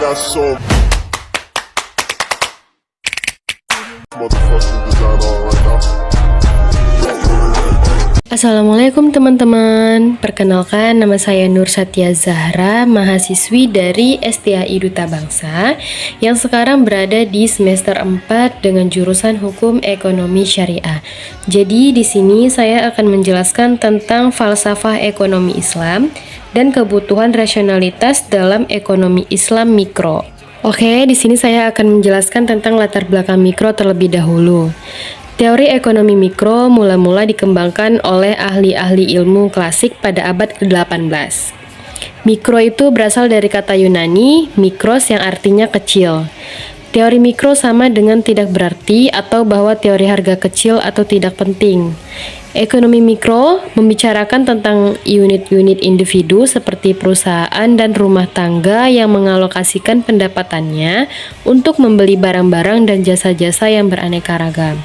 got so motherfucking design on right now. Assalamualaikum teman-teman, perkenalkan nama saya Nur Satya Zahra, mahasiswi dari STAI Duta Bangsa yang sekarang berada di semester 4 dengan jurusan Hukum Ekonomi Syariah. Jadi di sini saya akan menjelaskan tentang falsafah ekonomi Islam dan kebutuhan rasionalitas dalam ekonomi Islam mikro. Oke, di sini saya akan menjelaskan tentang latar belakang mikro terlebih dahulu. Teori ekonomi mikro mula-mula dikembangkan oleh ahli-ahli ilmu klasik pada abad ke-18. Mikro itu berasal dari kata Yunani, mikros yang artinya kecil. Teori mikro sama dengan tidak berarti atau bahwa teori harga kecil atau tidak penting. Ekonomi mikro membicarakan tentang unit-unit individu seperti perusahaan dan rumah tangga yang mengalokasikan pendapatannya untuk membeli barang-barang dan jasa-jasa yang beraneka ragam.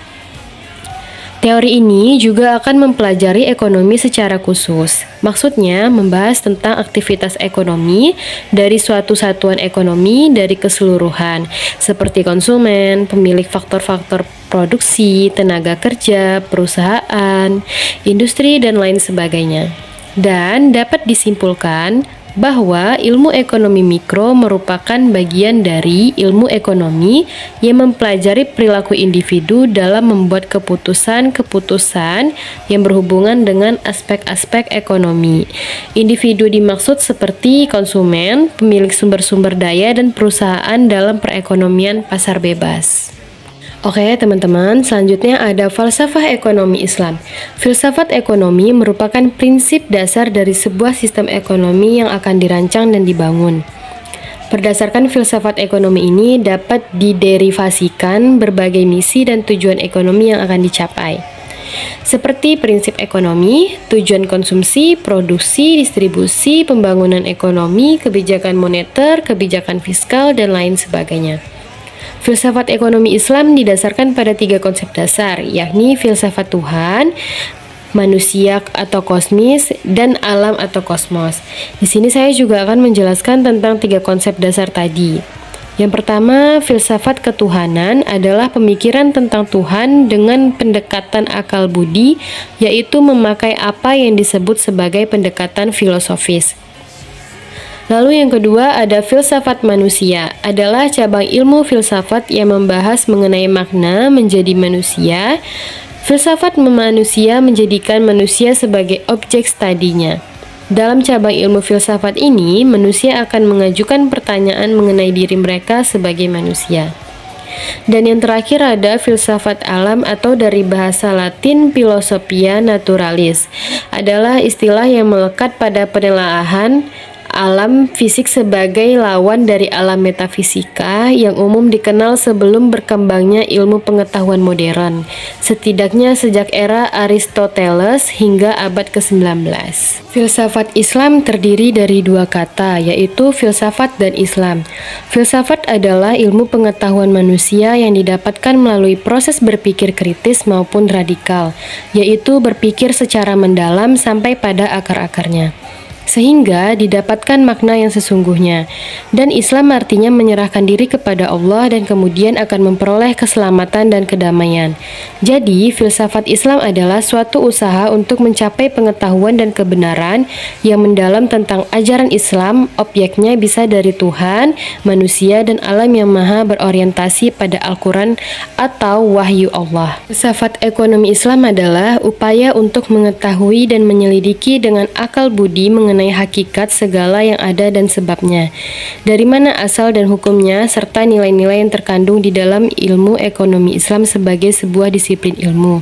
Teori ini juga akan mempelajari ekonomi secara khusus. Maksudnya, membahas tentang aktivitas ekonomi dari suatu satuan ekonomi dari keseluruhan, seperti konsumen, pemilik faktor-faktor produksi, tenaga kerja, perusahaan, industri, dan lain sebagainya. Dan dapat disimpulkan bahwa ilmu ekonomi mikro merupakan bagian dari ilmu ekonomi yang mempelajari perilaku individu dalam membuat keputusan-keputusan yang berhubungan dengan aspek-aspek ekonomi. Individu dimaksud seperti konsumen, pemilik sumber-sumber daya, dan perusahaan dalam perekonomian pasar bebas. Oke teman-teman, selanjutnya ada falsafah ekonomi Islam. Filsafat ekonomi merupakan prinsip dasar dari sebuah sistem ekonomi yang akan dirancang dan dibangun. Berdasarkan filsafat ekonomi ini dapat diderivasikan berbagai misi dan tujuan ekonomi yang akan dicapai. Seperti prinsip ekonomi, tujuan konsumsi, produksi, distribusi, pembangunan ekonomi, kebijakan moneter, kebijakan fiskal, dan lain sebagainya. Filsafat ekonomi Islam didasarkan pada 3 konsep dasar, yakni filsafat Tuhan, manusia atau kosmis, dan alam atau kosmos. Di sini saya juga akan menjelaskan tentang 3 konsep dasar tadi. Yang pertama, filsafat ketuhanan adalah pemikiran tentang Tuhan dengan pendekatan akal budi, yaitu memakai apa yang disebut sebagai pendekatan filosofis. Lalu yang kedua ada filsafat manusia, adalah cabang ilmu filsafat yang membahas mengenai makna menjadi manusia. Filsafat manusia menjadikan manusia sebagai objek studinya. Dalam cabang ilmu filsafat ini, manusia akan mengajukan pertanyaan mengenai diri mereka sebagai manusia. Dan yang terakhir ada filsafat alam atau dari bahasa Latin philosophia naturalis, adalah istilah yang melekat pada penelaahan alam fisik sebagai lawan dari alam metafisika yang umum dikenal sebelum berkembangnya ilmu pengetahuan modern, setidaknya sejak era Aristoteles hingga abad ke-19. Filsafat Islam terdiri dari 2 kata, yaitu filsafat dan Islam. Filsafat adalah ilmu pengetahuan manusia yang didapatkan melalui proses berpikir kritis maupun radikal, yaitu berpikir secara mendalam sampai pada akar-akarnya, sehingga didapatkan makna yang sesungguhnya. Dan Islam artinya menyerahkan diri kepada Allah dan kemudian akan memperoleh keselamatan dan kedamaian. Jadi, filsafat Islam adalah suatu usaha untuk mencapai pengetahuan dan kebenaran yang mendalam tentang ajaran Islam. Objeknya bisa dari Tuhan, manusia, dan alam yang maha berorientasi pada Al-Quran atau wahyu Allah. Filsafat ekonomi Islam adalah upaya untuk mengetahui dan menyelidiki dengan akal budi mengenai hakikat segala yang ada dan sebabnya, dari mana asal dan hukumnya, serta nilai-nilai yang terkandung di dalam ilmu ekonomi Islam sebagai sebuah disiplin ilmu.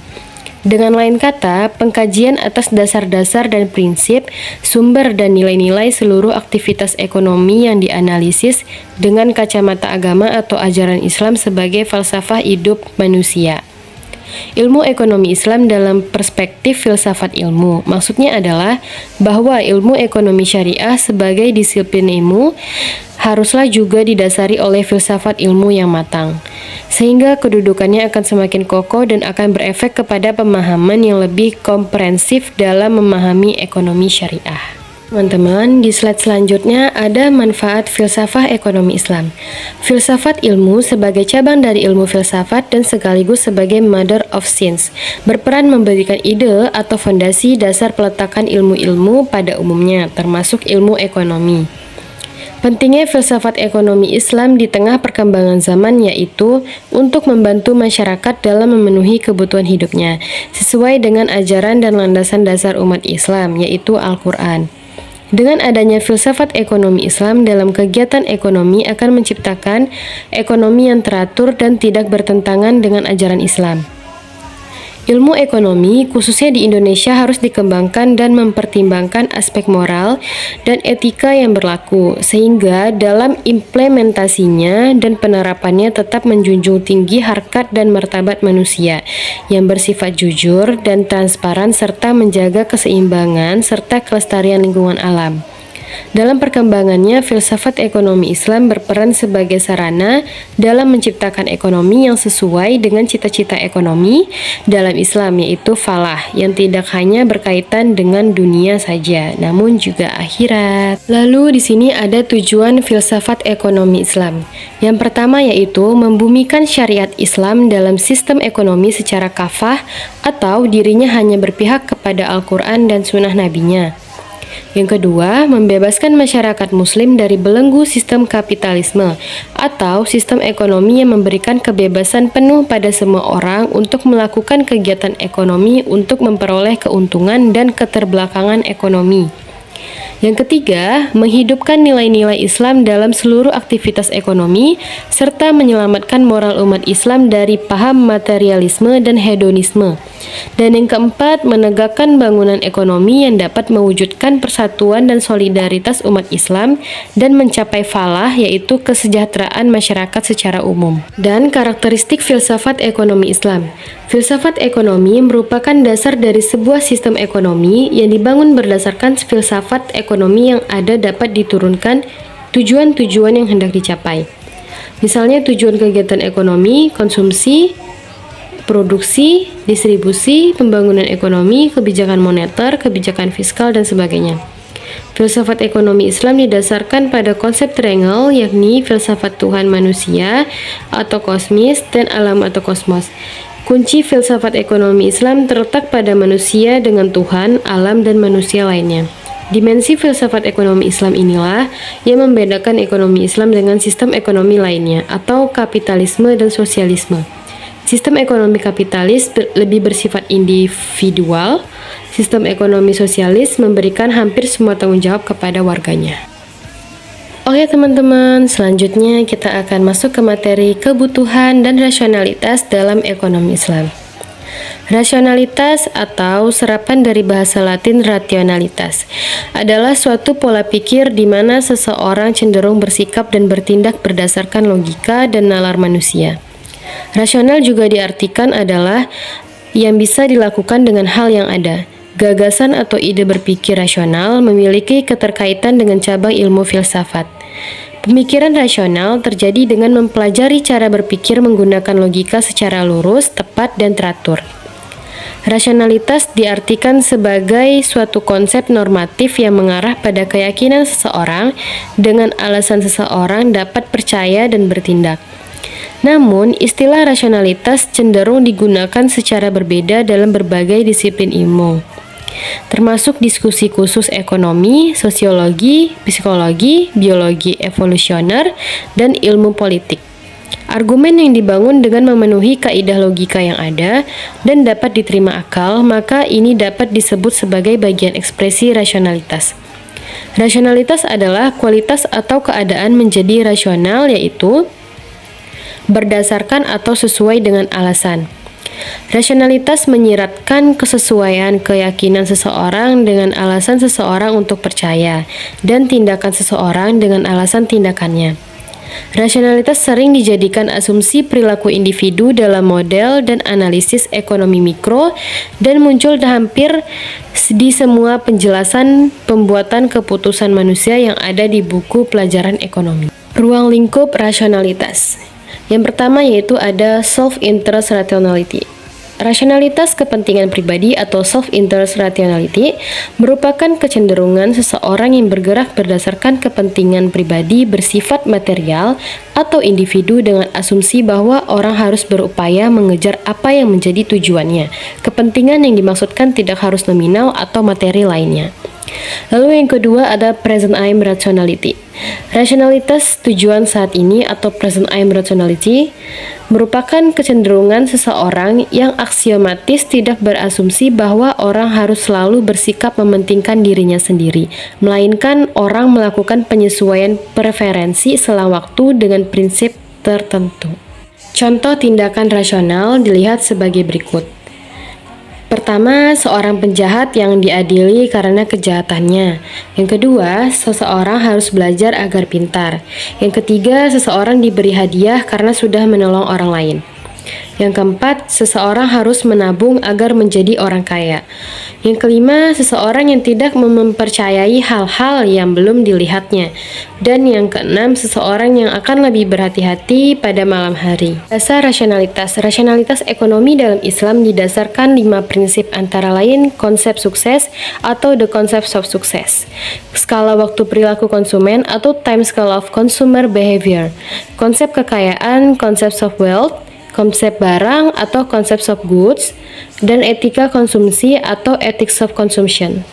Dengan lain kata, pengkajian atas dasar-dasar dan prinsip, sumber dan nilai-nilai seluruh aktivitas ekonomi yang dianalisis dengan kacamata agama atau ajaran Islam sebagai falsafah hidup manusia. Ilmu ekonomi Islam dalam perspektif filsafat ilmu, maksudnya adalah bahwa ilmu ekonomi syariah sebagai disiplin ilmu haruslah juga didasari oleh filsafat ilmu yang matang, sehingga kedudukannya akan semakin kokoh dan akan berefek kepada pemahaman yang lebih komprehensif dalam memahami ekonomi syariah. Teman-teman, di slide selanjutnya ada manfaat filsafat ekonomi Islam. Filsafat ilmu sebagai cabang dari ilmu filsafat dan sekaligus sebagai mother of science, berperan memberikan ide atau fondasi dasar peletakan ilmu-ilmu pada umumnya, termasuk ilmu ekonomi. Pentingnya filsafat ekonomi Islam di tengah perkembangan zaman yaitu untuk membantu masyarakat dalam memenuhi kebutuhan hidupnya, sesuai dengan ajaran dan landasan dasar umat Islam, yaitu Al-Quran. Dengan adanya filsafat ekonomi Islam dalam kegiatan ekonomi akan menciptakan ekonomi yang teratur dan tidak bertentangan dengan ajaran Islam. Ilmu ekonomi, khususnya di Indonesia, harus dikembangkan dan mempertimbangkan aspek moral dan etika yang berlaku, sehingga dalam implementasinya dan penerapannya tetap menjunjung tinggi harkat dan martabat manusia yang bersifat jujur dan transparan serta menjaga keseimbangan serta kelestarian lingkungan alam. Dalam perkembangannya, filsafat ekonomi Islam berperan sebagai sarana dalam menciptakan ekonomi yang sesuai dengan cita-cita ekonomi dalam Islam, yaitu falah, yang tidak hanya berkaitan dengan dunia saja, namun juga akhirat. Lalu di sini ada tujuan filsafat ekonomi Islam. Yang pertama yaitu membumikan syariat Islam dalam sistem ekonomi secara kafah atau dirinya hanya berpihak kepada Al-Quran dan sunnah nabinya. Yang kedua, membebaskan masyarakat muslim dari belenggu sistem kapitalisme atau sistem ekonomi yang memberikan kebebasan penuh pada semua orang untuk melakukan kegiatan ekonomi untuk memperoleh keuntungan dan keterbelakangan ekonomi. Yang ketiga, menghidupkan nilai-nilai Islam dalam seluruh aktivitas ekonomi serta menyelamatkan moral umat Islam dari paham materialisme dan hedonisme. Dan yang keempat, menegakkan bangunan ekonomi yang dapat mewujudkan persatuan dan solidaritas umat Islam dan mencapai falah, yaitu kesejahteraan masyarakat secara umum. Dan karakteristik filsafat ekonomi Islam. Filsafat ekonomi merupakan dasar dari sebuah sistem ekonomi yang dibangun berdasarkan filsafat ekonomi yang ada dapat diturunkan tujuan-tujuan yang hendak dicapai. Misalnya tujuan kegiatan ekonomi, konsumsi, produksi, distribusi, pembangunan ekonomi, kebijakan moneter, kebijakan fiskal, dan sebagainya. Filsafat ekonomi Islam didasarkan pada konsep triangle, yakni filsafat Tuhan manusia atau kosmis dan alam atau kosmos. Kunci filsafat ekonomi Islam terletak pada manusia dengan Tuhan, alam, dan manusia lainnya. Dimensi filsafat ekonomi Islam inilah yang membedakan ekonomi Islam dengan sistem ekonomi lainnya atau kapitalisme dan sosialisme. Sistem ekonomi kapitalis lebih bersifat individual, sistem ekonomi sosialis memberikan hampir semua tanggung jawab kepada warganya. Oke teman-teman, selanjutnya kita akan masuk ke materi kebutuhan dan rasionalitas dalam ekonomi Islam. Rasionalitas atau serapan dari bahasa Latin rationalitas adalah suatu pola pikir di mana seseorang cenderung bersikap dan bertindak berdasarkan logika dan nalar manusia. Rasional juga diartikan adalah yang bisa dilakukan dengan hal yang ada. Gagasan atau ide berpikir rasional memiliki keterkaitan dengan cabang ilmu filsafat. Pemikiran rasional terjadi dengan mempelajari cara berpikir menggunakan logika secara lurus, tepat, dan teratur. Rasionalitas diartikan sebagai suatu konsep normatif yang mengarah pada keyakinan seseorang dengan alasan seseorang dapat percaya dan bertindak. Namun, istilah rasionalitas cenderung digunakan secara berbeda dalam berbagai disiplin ilmu, termasuk diskusi khusus ekonomi, sosiologi, psikologi, biologi evolusioner, dan ilmu politik. Argumen yang dibangun dengan memenuhi kaidah logika yang ada dan dapat diterima akal, maka ini dapat disebut sebagai bagian ekspresi rasionalitas. Rasionalitas adalah kualitas atau keadaan menjadi rasional, yaitu berdasarkan atau sesuai dengan alasan. Rasionalitas menyiratkan kesesuaian keyakinan seseorang dengan alasan seseorang untuk percaya dan tindakan seseorang dengan alasan tindakannya. Rasionalitas sering dijadikan asumsi perilaku individu dalam model dan analisis ekonomi mikro dan muncul hampir di semua penjelasan pembuatan keputusan manusia yang ada di buku pelajaran ekonomi. Ruang lingkup rasionalitas. Yang pertama yaitu ada self-interest rationality. Rasionalitas kepentingan pribadi atau self-interest rationality merupakan kecenderungan seseorang yang bergerak berdasarkan kepentingan pribadi bersifat material atau individu dengan asumsi bahwa orang harus berupaya mengejar apa yang menjadi tujuannya. Kepentingan yang dimaksudkan tidak harus nominal atau materi lainnya. Lalu yang kedua ada present aim rationality. Rasionalitas tujuan saat ini atau present aim rationality merupakan kecenderungan seseorang yang aksiomatis tidak berasumsi bahwa orang harus selalu bersikap mementingkan dirinya sendiri, melainkan orang melakukan penyesuaian preferensi selang waktu dengan prinsip tertentu. Contoh tindakan rasional dilihat sebagai berikut. Pertama, seorang penjahat yang diadili karena kejahatannya. Yang kedua, seseorang harus belajar agar pintar. Yang ketiga, seseorang diberi hadiah karena sudah menolong orang lain. Yang keempat, seseorang harus menabung agar menjadi orang kaya. Yang kelima, seseorang yang tidak mempercayai hal-hal yang belum dilihatnya. Dan yang keenam, seseorang yang akan lebih berhati-hati pada malam hari. Dasar rasionalitas. Rasionalitas ekonomi dalam Islam didasarkan 5 prinsip antara lain konsep sukses atau the concept of success, skala waktu perilaku konsumen atau time scale of consumer behavior, konsep kekayaan, concept of wealth, konsep barang atau konsep of goods, dan etika konsumsi atau ethics of consumption.